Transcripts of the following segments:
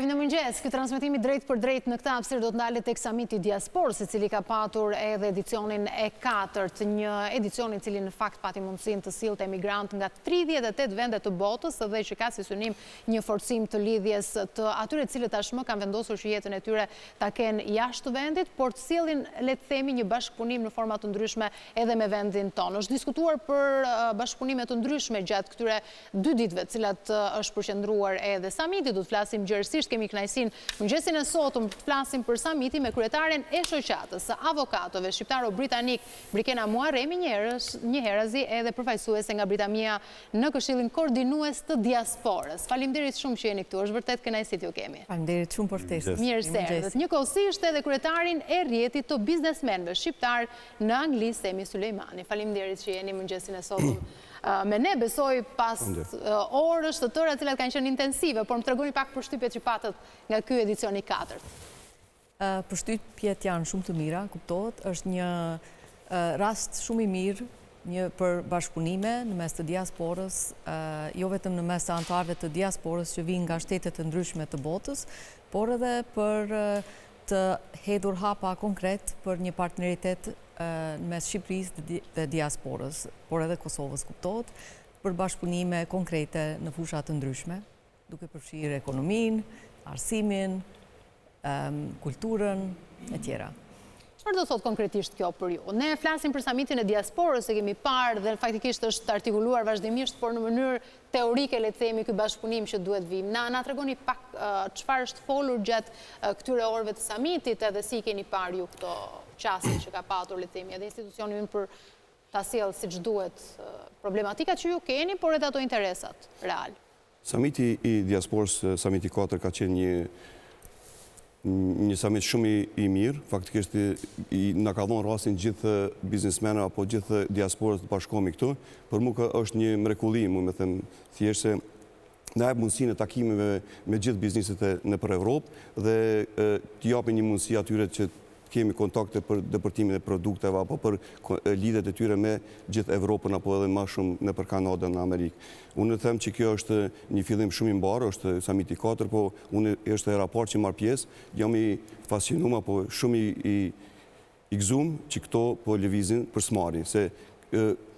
Live në mëngjes, këtë transmetimi drejt për drejt në këta hapësirë do të ndalet tek samiti diasporës, i cili ka patur edhe edicionin e 4, një edicion i cili në fakt pati mundësinë të sillte emigrant nga 38 vende të botës dhe që ka si synim një forcim të lidhjes të atyre cilët tashmë kanë vendosur që jetën e tyre ta kenë jashtë vendit, por të sillin, le të themi, një bashkëpunim në forma të ndryshme edhe me vendin tonë. Është diskutuar për bashkëpunime të ndryshme gjatë këtyre 2 ditëve, të cilat është përqendruar edhe samiti. Do të flasim gjërësisht, kemi kënaqësinë mëngjesin e sotëm të flasim për samiti me kryetaren e shoqatës së avokatëve shqiptaro-britanik Brikena Muharremi, një herëzi edhe përfaqësuese nga Britannia në Këshillin Koordinues të Diasporës. Faleminderit shumë që jeni këtu. Është vërtet kënaqësi t'ju kemi. Faleminderit shumë për ftesën. Mirë se erdhët. Njëkohësisht edhe kryetarin e rrjetit të biznesmenëve shqiptar në Angli, Semi Sulejmani. Faleminderit që jeni mëngjesin e sotëm me ne, besoj pas orësh të tëra cilat kanë qenë intensive, por më tregoni pak përshtypjet që patët nga ky edicion i 4. Përshtypjet janë shumë të mira, kuptohet, është një rast shumë i mirë, një për bashkëpunime në mes të diasporës, jo vetëm në mes të anëtarëve të diasporës që vinë nga shtetet të ndryshme të botës, por edhe për të hedhur hapa konkret për një partneritet në mes Shqipërisë dhe diasporës, por edhe Kosovës, kuptohet, për bashkëpunime konkrete në fusha të ndryshme, duke përfshirë ekonominë, arsimin, kulturën e tjera. Çfarë do thot konkretisht kjo për ju? Ne flasim për samitin e diasporës, e kemi parë dhe faktikisht është artikuluar vazhdimisht, por në mënyrë teorike, le të themi, ky bashkëpunim që duhet vim. Na tregoni pak çfarë është folur gjatë këtyre orëve të samitit, edhe si keni parë ju këto qasje që ka patur, le të themi, edhe institucioni ynë për ta sjellë siç duhet problematikat që ju keni, por edhe ato interesat real. Samiti i diasporës, samiti 4 ka qenë një samit shumë i mirë, faktikisht na ka dhënë rastin gjithë biznesmenëve apo gjithë diasporës të bashkohemi këtu. Për mua është një mrekulli, më them thjesht se na jep mundësinë e takimeve me gjithë bizneset nëpër Evropë dhe të japin një mundësi atyre që kemi kontakte për depërtimin e produkteve apo për lidhjet e tyre me gjithë Evropën apo edhe më shumë nëpër Kanadën në Amerikë. Unë them që kjo është një fillim shumë i mbarë, është samiti 4, po unë është era parë që marr pjesë, jam i fascinuar apo shumë i gëzuar që këto po lëvizin për smari, se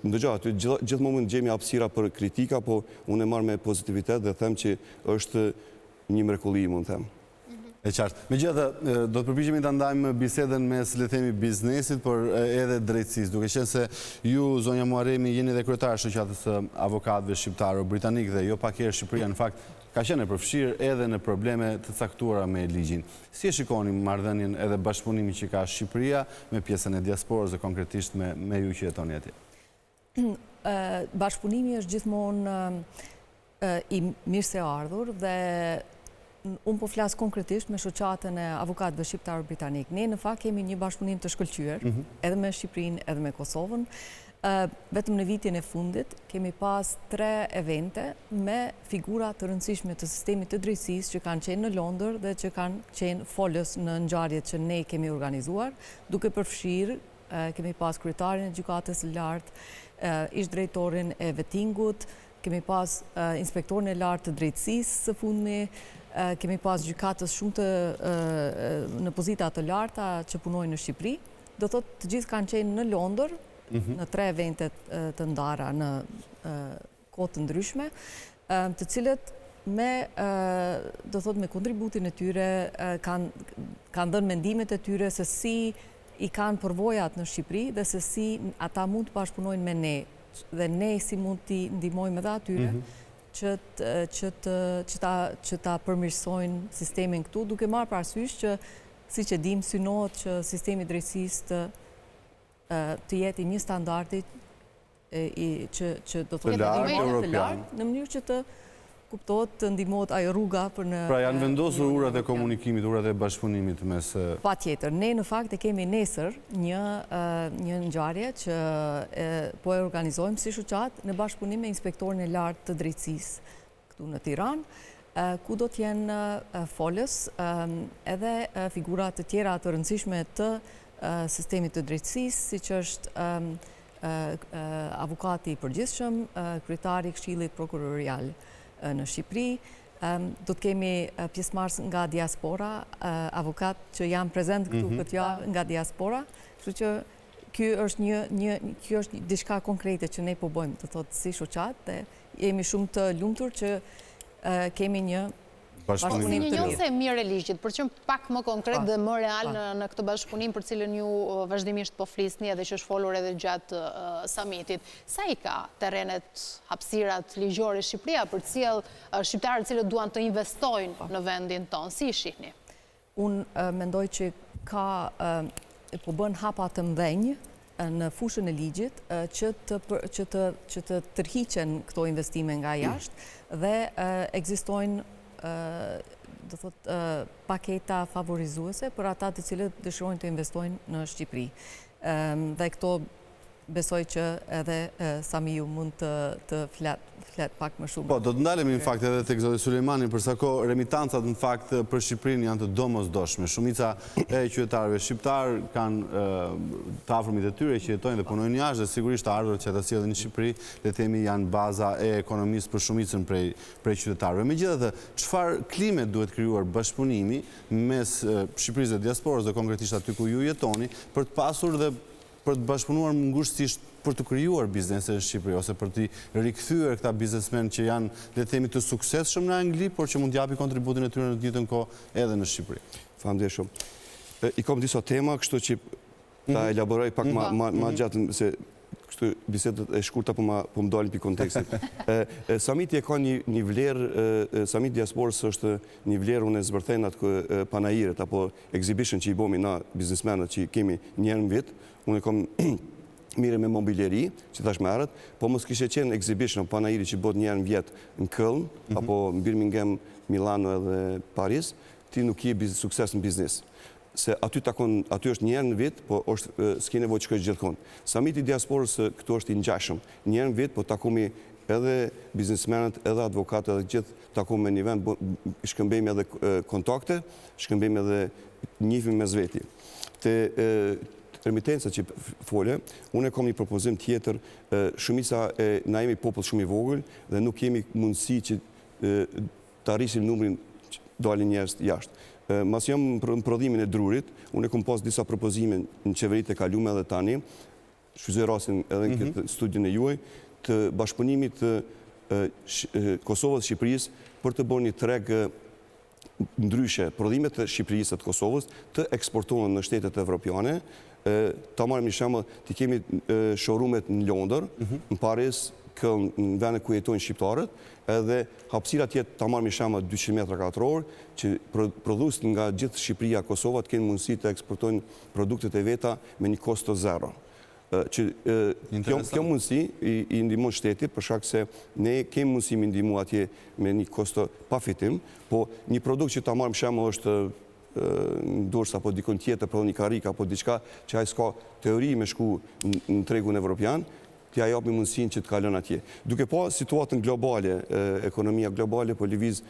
ndëgja, gjithmonë gjejmë hapësira për kritika, po unë e marr me pozitivitet dhe them që është një mrekulli, mund të them. E qartë. Megjithatë, do të përpiqemi ta ndajmë bisedën mes, le të themi, biznesit, por edhe drejtësisë, duke qenë se ju, zonja Muharremi, jeni edhe kryetar shoqatës së avokatëve shqiptaro-britanik dhe jo pak herë Shqipëria në fakt ka qenë e përfshirë edhe në probleme të caktuara me ligjin. Si e shikoni marrëdhënien edhe bashkëpunimin që ka Shqipëria me pjesën e diasporës dhe konkretisht me ju që jetoni atje? Bashkëpunimi është gjithmonë i mirëseardhur dhe unë po flasë konkretisht me shoqatën e avokatëve shqiptar-britanik. Ne në fakt kemi një bashkëpunim të shkëlqyer, edhe me Shqipërinë, edhe me Kosovën. Vetëm në vitin e fundit kemi pas 3 evente me figura të rëndësishme të sistemit të drejtësisë që kanë qenë në Londër dhe që kanë qenë folës në ngjarjet që ne kemi organizuar, duke përfshirë kemi pas kryetarin e gjykatës së lartë, ish drejtorin e vettingut, kemi pas inspektorin e lartë të drejtësisë së fundmi, kemi pas gjykatës shumë në pozita të larta që punojnë në Shqipëri. Do thotë të gjithë kanë qenë në Londër, në 3 evente të ndara në kohë të ndryshme, të cilët me kontributin e tyre kanë dhënë mendimet e tyre se si i kanë përvojat në Shqipëri dhe se si ata mund të bashkëpunojnë me ne dhe ne si mund t'i ndihmojmë edhe atyre që ta përmirësojnë sistemin këtu, duke marrë parasysh që, siç e dim, synohet që sistemi i drejtësisë të jetë i një standardi që do të lartë europian, në mënyrë që të kuptohet të ndihmohet ajo rruga për në... Pra janë vendosur urat e komunikimit, urat e bashkëpunimit mes... Patjetër, ne në fakt e kemi nesër një ngjarje që po e organizojmë si shoqat në bashkëpunim me inspektorin e lartë të drejtësisë këtu në Tiranë, ku do të jenë folës edhe figura të tjera të rëndësishme të sistemit të drejtësisë, siç është avokati i përgjithshëm, kryetari i Këshillit Prokurorial në Shqipëri, do të kemi pjesëmarrës nga diaspora, avokat që janë prezent këtu këtë javë nga diaspora, kështu që kjo është diçka konkrete që ne po bëjmë, të thotë si shoqat, dhe jemi shumë të lumtur që kemi një bashkëpunim të mirë. Se mirë e ligjit, për që pak më konkret dhe më real në këtë bashkëpunim për cilën ju vazhdimisht po flisni edhe që është folur edhe gjatë summitit. Sa i ka terrenet, hapësirat ligjore Shqipëria për shqiptarët cilët duan të investojnë në vendin tonë? Si i shihni? Unë mendoj që po bën hapa të mdhenjë në fushën e ligjit që të tërhiqen këto investime nga jashtë dhe ekzistojnë do thot paketa favorizuese për ata të cilët dëshirojnë të investojnë në Shqipëri. Dhe këto besoj që edhe Samiu mund të flet pak më shumë. Po, do të ndalemi në fakt edhe tek zoti Sulejmani, përsa kohë remitancat në fakt për Shqipërinë janë të domosdoshme. Shumica e qytetarëve shqiptar kanë të afërmit e tyre që jetojnë dhe punojnë jashtë, dhe sigurisht ardhurët që ata sjellin në Shqipëri, le të themi janë baza e ekonomisë për shumicën prej qytetarëve. Megjithatë, çfarë klime duhet krijuar bashkëpunimi mes Shqipërisë dhe diasporës, dhe konkretisht aty ku ju jetoni, për të pasur dhe për të bashkëpunuar ngushtësisht për të krijuar biznese në Shqipëri, ose për të rikthyer këta biznesmen që janë, le të themi, të suksesshëm në Angli, por që mund t'japi kontributin e tyre në të njëjtën kohë edhe në Shqipëri. Faleminderit shumë. I kam disa tema, kështu që ta elaboroj pak më gjatë, se kështu bisedët e shkurta po më dalin pi kontekstit. Summiti e ka një vlerë, Summiti diasporës është një vlerë, unë e zbërthejnë atë panajiret, apo exhibition që i bomi na biznesmenët që kemi njerë në vit. Unë e kam mire me mobiljeri, që thash me arët, po mos kishe qenë exhibition, panajiri që bot njerë në vjetë në Köln, apo në Birmingham, Milano edhe Paris, ti nuk je sukses në biznis. Se aty është njerë në vit, po s'ki nevojë që kështë gjithkon. Summiti diasporës këtu është i ngjashëm. Njerë në vit, po takumi edhe biznismenët, edhe advokatët, edhe gjithë takumi me një vend, shkëmbejmë edhe kontakte, shkëmbejmë edhe njifim me zveti. Remitenca që fole, unë e kom një propozim tjetër, shumica na jemi popull shumë i vogël dhe nuk kemi mundësi që të arrisim numrin që dalin njerëz jashtë. Mas jam në prodhimin e drurit, unë e kom pas disa propozime në qeverit e kalume edhe tani, shfrytëzoj rastin edhe në këtë studion e juaj, të bashkëpunimit të Kosovës dhe Shqipërisë për të bërë një treg ndryshe, prodhimet të Shqipërisë dhe të Kosovës të eksportohen në shtetet evropiane. Ta marrim një shembull, ti kemi showroomet në Londër, në Paris, në vende ku jetojnë shqiptarët, edhe hapësira tjetë, ta marrim një shembull 200 metra katror, që prodhuesit nga gjithë Shqipëria, Kosova të kenë mundësi të eksportojnë produktet e veta me një kosto zero. Kjo mundësi i ndihmon shtetit, për shkak se ne kemi mundësi me ndihmu atje me një kosto pa fitim, po një produkt që ta marrim shembull është në dorsa apo dikon tjetër, për një karika apo diçka që ai s'ka teori me shku në tregun evropian, t'ja japi mundësinë që të kalon atje. Duke pa situatën globale, ekonomia globale po lëviz,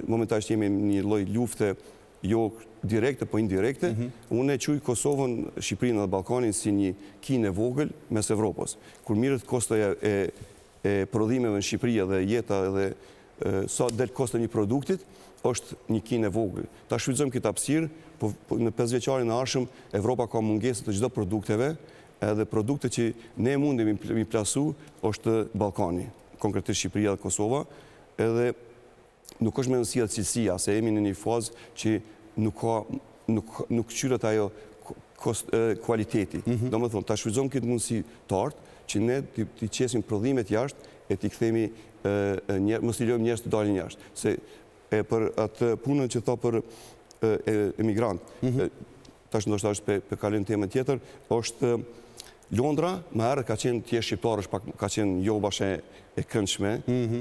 momentalisht jemi në një lloj lufte jo direkte, po indirekte. Unë e quaj Kosovën, Shqipërinë dhe Ballkanin si një kinë e vogël mes Evropës. Kur mirët kostoja e prodhimeve në Shqipëri dhe jeta dhe sa del kosto një produktit, është një kinë e vogël. Ta shfrytëzojmë këtë hapësirë, po në 5 vjeçarin e ardhshëm Evropa ka mungesë të çdo produkteve, edhe produkte që ne mundemi mi plasu është Ballkani, konkretisht Shqipëria dhe Kosova, edhe nuk është me nësia dhe cilësia, se jemi në një fazë që nuk qyret ajo kualiteti. Do më thonë, ta shfrytëzojmë këtë mundësi të artë, që ne t'i qesim prodhimet jashtë e t'i kthemi, mos t'i lojmë njerëz të dalin jashtë. Se për atë punën që tha për emigrant, tash ndoshta është për kalim temën tjetër, është Londra, më herët ka qenë tje shqiptarësh, ka qenë jo bashkë e këndshme,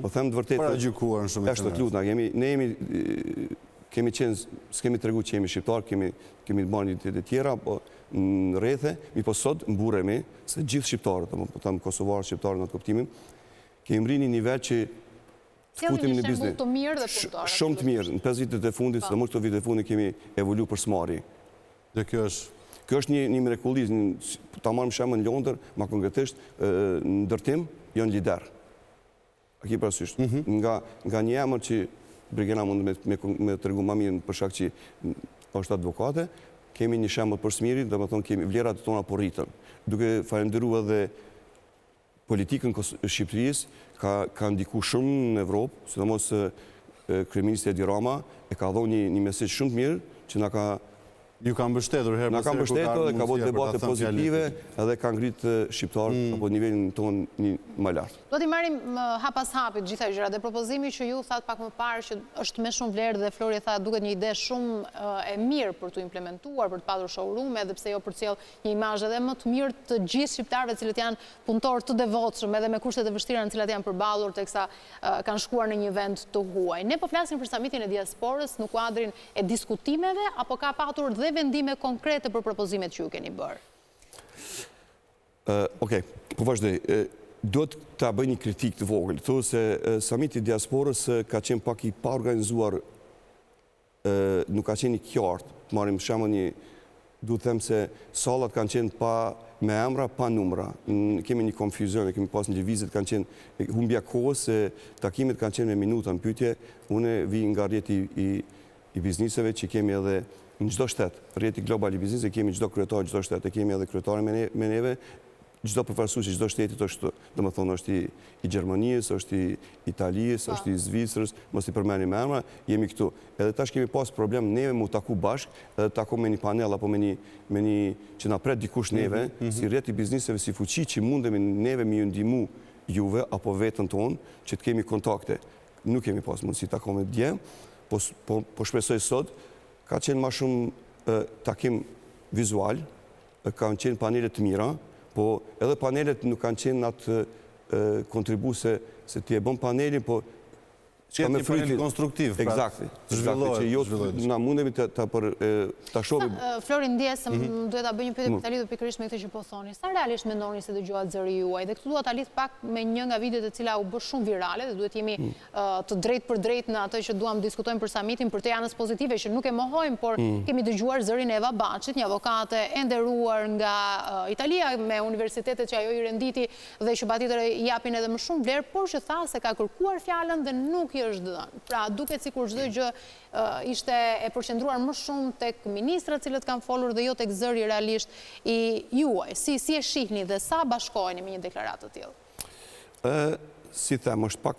po them të vërtetë. Para gjykuar në shumë të lutna, ne kemi qenë, s'kemi tregu që jemi shqiptarë, kemi marrë një të tjera, në rrethe, mi po sot mburemi, se gjithë shqiptarët, po them kosovarë shqiptarë në atë kuptimin, kemi mri një nivel që të futim në biznes. Të mirë dhe punëtarë. Shumë të mirë. Në 5 vitet e fundit, dhe më këto vitet e fundit, kemi evolu për smari. Dhe kjo është? Kjo është një mrekulli, ta marrim shemën në Londër, ma konkretisht, në ndërtim, janë lider. A ki parasysh. Nga një emër që Brigena mund me të regu ma mirë për shkak që është advokate, kemi një shembull për Smirin, dhe më thonë kemi vlerat tona po rritën. Duke falenderuar edhe politikën Shqipërisë, ka ndiku shumë në Evropë, sidomos kryeministri Edi Rama, e ka dhënë një mesazh shumë të mirë, që na ka Ju kam mbështetur herë na ka mbështetur dhe ka bërë debate pozitive edhe ka ngritë shqiptarët apo nivelin ton një më lart. Do t'i marrim hap pas hapi gjitha gjërat. Dhe propozimi që ju thatë pak më parë që është me shumë vlerë dhe Flori tha duket një ide shumë e mirë për t'u implementuar, për të pasur showroom, edhe pse jo përcjell një imazh edhe më të mirë të gjithë shqiptarëve të cilët janë punëtorë të devotshëm edhe me kushtet e vështira në cilat janë përballur teksa kanë shkuar në një vend të huaj. Ne po flasim për samitin e diasporës në kuadrin e diskutimeve apo ka patur dhe vendime konkrete për propozimet që ju keni bërë? Okej, po vazhdoj. Do të bëj një kritik të vogël. Thonë se samiti i diasporës ka qenë pak i pa organizuar, nuk ka qenë i qartë. Të marrim shembull du të them se sallat kanë qenë pa me emra, pa numra. Kemi një konfuzion, kemi pas një lëvizje kanë qenë humbja kohës, se takimet kanë qenë me minuta në pyetje. Unë vi nga rrjeti i bizniseve që kemi edhe në çdo shtet, rrjeti global i biznesit, kemi çdo kryetar çdo shtet, kemi edhe kryetarin me neve, çdo përfaqësues i çdo shteti është, domethënë është i Gjermanisë, është i Italisë, është i Zvicrës, mos i përmendim emra, jemi këtu. Edhe tash kemi pas problem neve mu taku bashk, edhe taku me një panel apo me një që na pret dikush neve, si rrjet i bizneseve, si fuqi që mundemi neve me ju ndihmu juve apo veten tonë që të kemi kontakte. Nuk kemi pas mundësi takome dje, po shpresoj sot ka qenë ma shumë takim vizual, kanë qenë panelet të mira, po edhe panelet nuk kanë qenë atë kontribuse se ti e bën panelin, po që një panel konstruktiv. Exactly. Që jo na mundemi ta shohim. Florin ndjes se duhet ta bëj një pyetje për ta lidhur pikërisht me këtë që po thoni. Sa realisht mendoni se dëgjohet zëri juaj? Dhe këtu dua ta lidh pak me një nga videot e cila u bë shumë virale dhe duhet jemi të drejtë për drejtë në atë që duam diskutojmë për samitin, për të anës pozitive që nuk e mohojmë, por kemi dëgjuar zërin e Eva Baçit, një avokate e nderuar nga Italia me universitetet që ajo i renditi dhe që patjetër i japin edhe më shumë vlerë, por që tha se ka kërkuar fjalën dhe nuk është dhënë. Pra, duket sikur çdo gjë ishte e përqendruar më shumë tek ministrat cilët kanë folur dhe jo tek zëri realisht i juaj. Si e shihni dhe sa bashkoheni me një deklaratë të tillë? Si them, është pak,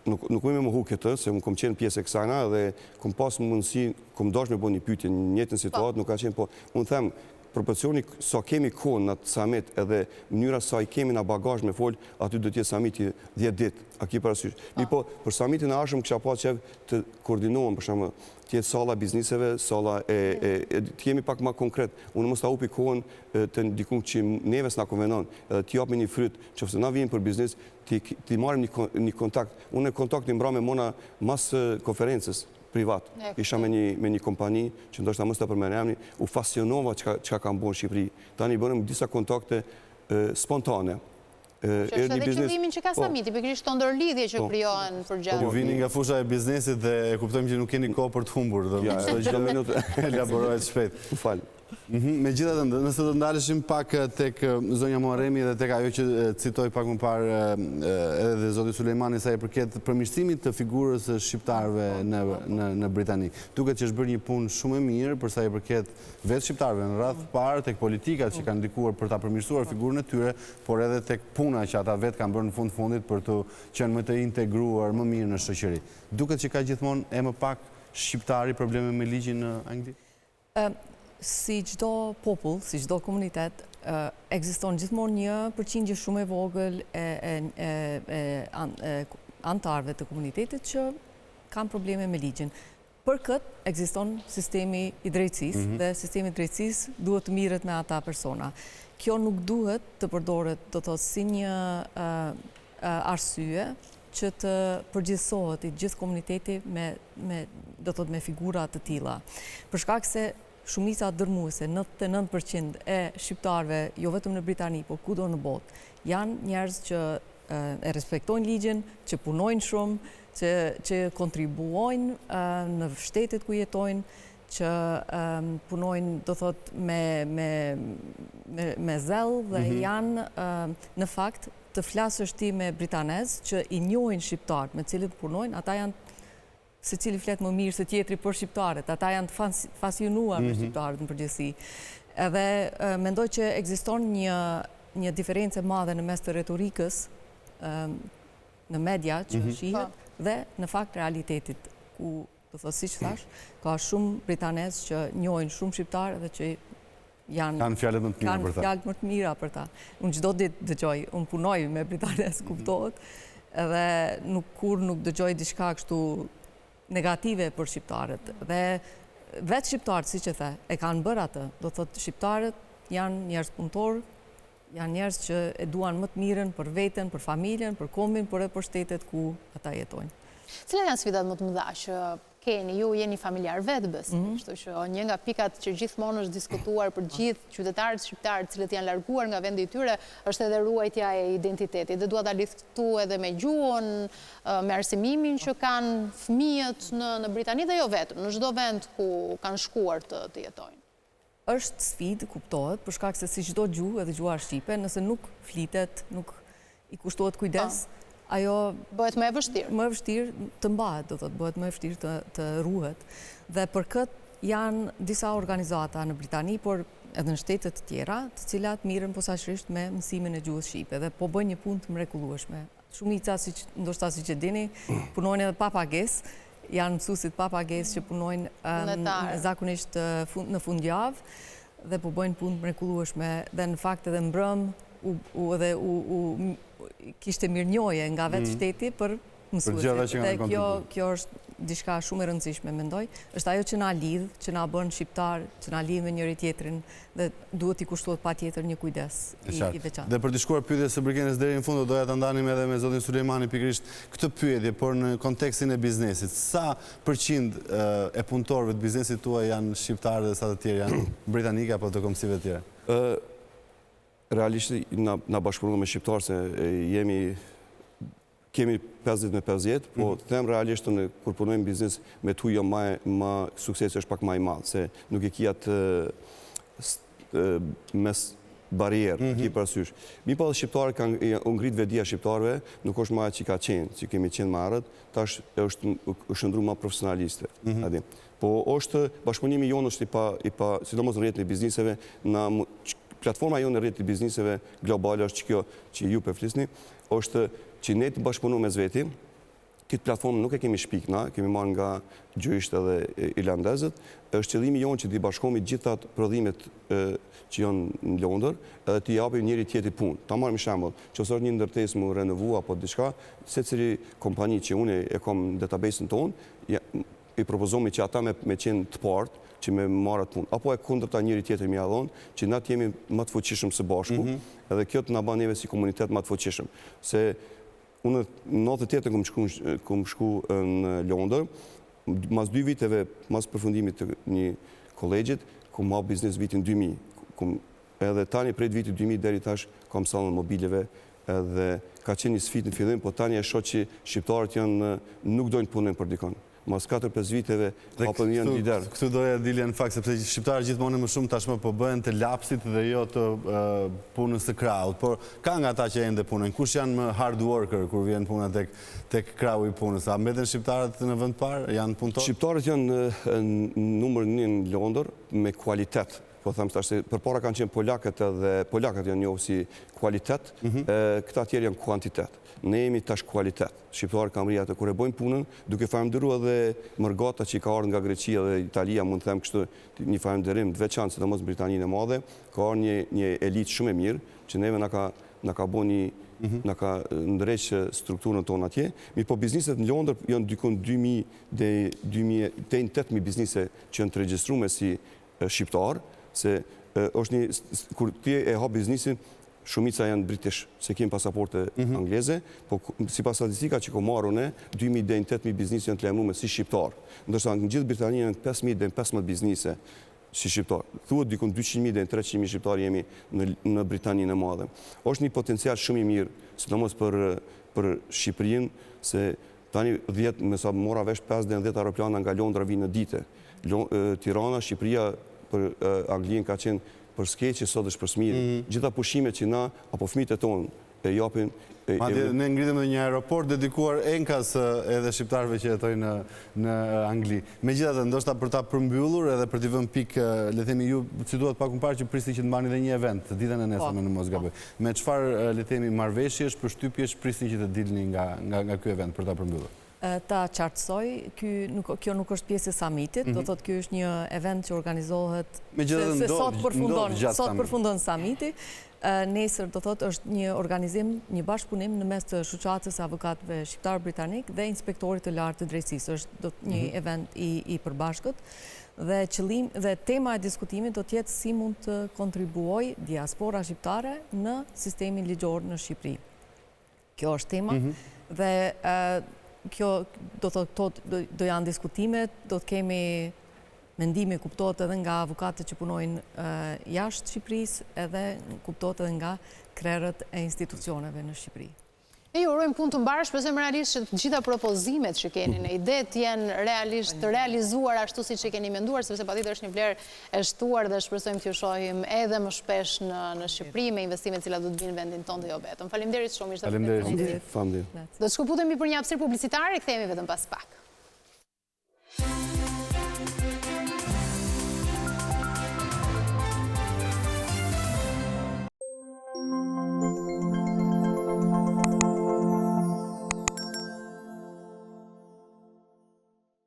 nuk më mohu këtë, se më kom qenë pjesë e kësajna dhe kom pas mundësi, kom dash me bën një pyetje në njëjtën situatë, nuk ka qenë, po unë them proporcioni sa kemi kohë në atë samit edhe mënyra sa i kemi në bagazh me fol, aty do të jetë samiti 10 ditë, a ki parasysh. Po, për samitin e ardhshëm kisha pas qef të koordinohem, për shembull, të jetë salla bizniseve, salla të jemi pak më konkret. Unë mos ta hupi kohën të dikun që neve s'na konvenon, edhe të japim një fryt, nëse na vijnë për biznes, ti marrim një kontakt. Unë kontaktin mbra me Mona mas konferencës privat. Isha me një kompani që ndoshta mos ta përmendem, u fascinova çka kanë bërë në Shqipëri. Tani bënim disa kontakte spontane. Që është edhe qëllimin që ka samiti, pikërisht të ndërlidhje që krijohen për gjatë. Po vini nga fusha e biznesit dhe e kuptojmë që nuk keni kohë për të humbur. Çdo minutë elaborohet shpejt. U fal. Megjithatë, nëse do ndaleshim pak tek zonja Muharremi dhe tek ajo që citoi pak më parë edhe zoti Sulejmani sa i përket përmirësimit të figurës së shqiptarëve në Britani. Duket që është bërë një punë shumë e mirë për sa i përket vetë shqiptarëve në radhë parë, tek politikat që kanë ndikuar për ta përmirësuar figurën e tyre, por edhe tek puna që ata vetë kanë bërë në fundit për të qenë më të integruar më mirë në shoqëri. Duket që ka gjithmonë e më pak shqiptari probleme me ligjin në Angli? Si çdo popull, si çdo komunitet, ekziston gjithmonë një përqindje shumë e vogël e antarëve të komunitetit që kanë probleme me ligjin. Për këtë ekziston sistemi i drejtësisë dhe sistemi i drejtësisë duhet të mirret me ata persona. Kjo nuk duhet të përdoret, do të thotë, si një arsye që të përgjithësohet i gjithë komuniteti me figura të tilla. Për shkak se shumica dërmuese, 99% e shqiptarëve, jo vetëm në Britani, por kudo në botë, janë njerëz që e respektojnë ligjin, që punojnë shumë, që kontribuojnë në shtetet ku jetojnë, që punojnë, do thot, me zell dhe janë në fakt të flasësh ti me britanez që i njohin shqiptarët me cilët punojnë, ata janë se cili flet më mirë se tjetri për shqiptarët. Ata janë të fascinuar me shqiptarët në përgjithësi. Edhe mendoj që ekziston një diferencë madhe në mes të retorikës në media që shihet dhe në fakt realitetit, ku të thosë siç thash, ka shumë britanezë që njohin shumë shqiptar dhe që kanë fjalët më të mira për ta. Kanë fjalët më të mira për ta. Unë çdo ditë dëgjoj, unë punoj me britanezë, kuptohet, edhe kur nuk dëgjoj diçka kështu negative për shqiptarët. Dhe vetë shqiptarët, siç e the, e kanë bërë atë. Do thotë shqiptarët janë njerëz punëtor, janë njerëz që e duan më të mirën për veten, për familjen, për kombin, por edhe për shtetet ku ata jetojnë. Cilat janë sfidat më të mëdha që keni, ju jeni familjar vetë besimi, kështu që një nga pikat që gjithmonë është diskutuar për gjithë qytetarët shqiptarë cilët janë larguar nga vendi i tyre, është edhe ruajtja e identitetit. Dhe dua ta lidhtu edhe me gjuhën, me arsimimin që kanë fëmijët në Britani dhe jo vetëm, në çdo vend ku kanë shkuar të jetojnë. Është sfidë, kuptohet, për shkak se si çdo gjuhë, edhe gjuha shqipe, nëse nuk flitet, nuk i kushtohet kujdes, ajo bëhet më e vështirë. Më e vështirë të mbahet, do thotë, bëhet më e vështirë të ruhet. Dhe për këtë janë disa organizata në Britani, por edhe në shtetet të tjera, të cilat mirën posaçërisht me mësimin e gjuhës shqipe dhe po bëjnë një punë të mrekullueshme. Shumica, ndoshta siç e dini, punojnë edhe pa pagesë, janë mësuesit pa pagesë që punojnë zakonisht në fundjavë dhe po bëjnë punë të mrekullueshme dhe në fakt edhe mbrëm kishte mirënjohje nga vetë shteti për mësuesit. Dhe kjo është diçka shumë e rëndësishme, mendoj. Është ajo që na lidh, që na bën shqiptar, që na lidh me njëri tjetrin dhe duhet i kushtohet patjetër një kujdes i veçantë. Dhe për të shkuar pyetjes së Brikenes deri në fund, doja ta ndanim edhe me zotin Sulejmani pikërisht këtë pyetje, por në kontekstin e biznesit. Sa përqind e punëtorëve të biznesit tuaj janë shqiptarë dhe sa të tjerë janë britanikë apo të kombësive të tjera? Realisht na bashkëpunojmë me shqiptarë se kemi 50 me 50, po them realisht kur punojmë biznes me tu jo ma suksesi është pak ma i madhë, se nuk e kia të mes barierë, ki parasysh. Mi pa dhe shqiptarë kanë ngrit vedia shqiptarëve, nuk është ma që ka qenë, që kemi qenë marët, tash është shëndru ma profesionaliste. Po është bashkëpunimi jonë është i pa, sidomos në rjetën e bizniseve, platforma jonë në rrjetit bizniseve globale është që kjo që ju për flisni, është që ne të bashkëpunu me zveti, këtë platformë nuk e kemi shpik na, kemi marrë nga gjyqt edhe irlandezët, është qëllimi jonë që t'i bashkomi gjithat prodhimet që janë në Londër, edhe t'i japim njëri tjetrit punë. Ta marrim shembull, që është një ndërtesë më renovu apo diçka, secili kompani që unë e kam në database-in tonë, i propozomi që ata me qenë të partë, që me marrat punë. Apo e kundërta njëri tjetër mi adhon, që na t'jemi më të fuqishëm së bashku, edhe kjo të na bën neve si komunitet më të fuqishëm. Se unë në 98 kom shku në Londër, mas 2 viteve, mas përfundimit të një kolegjit, kom hap biznes vitin 2000. Edhe tani prej vitit 2000 deri tash kam sallën mobileve, edhe ka qenë një sfidë në fillim, po tani e shoh që shqiptarët nuk dojnë të punojnë për dikon. Mas 4-5 viteve hapën një lider. Këtu doja dilja në fakt, sepse shqiptarët gjithmonë më shumë tashmë po bëhen të lapsit dhe jo të punës së krahut. Por ka nga ata që ende punojnë. Kush janë më hard worker kur vjen puna tek krahu i punës? A mbeten shqiptarët në vend parë? Janë punëtorë? Shqiptarët janë numër 1 në Londër me kualitet. Po them tash se përpara kanë qenë polakët edhe polakët janë njohur si kualitet, këta tjerë janë kuantitet. Ne jemi tash kualitet. Shqiptarët kanë rritur kur e bojnë punën, duke falendëruar edhe mërgata që ka ardhur nga Greqia dhe Italia, mund të them kështu një falënderim të veçantë sidomos Britaninë e Madhe, ka ardhur një elitë shumë e mirë që neve na ka bënë na ka ndreq strukturën tonë atje. Mi po bizniset në Londër janë dykon 2000 deri 8000 biznise që janë të regjistruar si shqiptar, se është një kur ti e hap biznesin, shumica janë british, se kemi pasaporte angleze, po sipas statistika që kam marrë unë, 2000 deri 8000 biznise janë të lajmëruar si shqiptar. Ndërsa në gjithë Britaninë janë 5000 deri 15 biznise si shqiptar. Thuhet dikon 200.000 deri 300.000 shqiptar jemi në Britaninë e Madhe. Është një potencial shumë i mirë, sidomos për Shqipërinë, se tani 10, me sa mora vesh 5 deri 10 aeroplana nga Londra vinë në ditë. Tirana, Shqipëria për Anglinë ka qenë për skeqe, sot është për fëmijët. Gjitha pushimet që na, apo fëmijët e tonë, e japin. Ne ngritëm dhe një aeroport dedikuar enkas edhe shqiptarëve që jetojnë në Angli. Megjithatë, ndoshta për ta përmbyllur edhe për t'i vënë pikë, le themi ju situat pak më parë që prisni që të mbani edhe një event ditën e nesërme në mos gaboj. Me çfarë le themi marrëveshjesh, përshtypjesh prisni që të dilni nga ky event për ta përmbyllur? Ta qartësoj, kjo nuk është pjesë e summitit, do thotë kjo është një event që organizohet se sot përfundon summiti. Nesër do thotë është një organizim, një bashkëpunim në mes të shoqatës së avokatëve shqiptar britanik dhe inspektorit të lartë të drejtësisë. Është një event i përbashkët dhe tema e diskutimit do të jetë si mund të kontribuoj diaspora shqiptare në sistemin ligjor në Shqipëri. Kjo është tema dhe kjo do thotë do janë diskutimet, do të kemi mendimi kuptohet edhe nga avukatët që punojnë jashtë Shqipërisë, edhe kuptohet edhe nga krerët e institucioneve në Shqipëri. Ju urojmë punë të mbarë, shpresojmë realisht që të gjitha propozimet që keni në idet jenë realisht të realizuar ashtu si që keni menduar, sepse patjetër është një vlerë e shtuar dhe shpresojmë t'ju shohim edhe më shpesh në Shqipëri me investimet cilat do të vinë vendin tonë dhe jo vetëm. Faleminderit shumë, ishte Faleminderit. Do të shkëputemi për një hapësirë publicitare, kthehemi vetëm pas pak.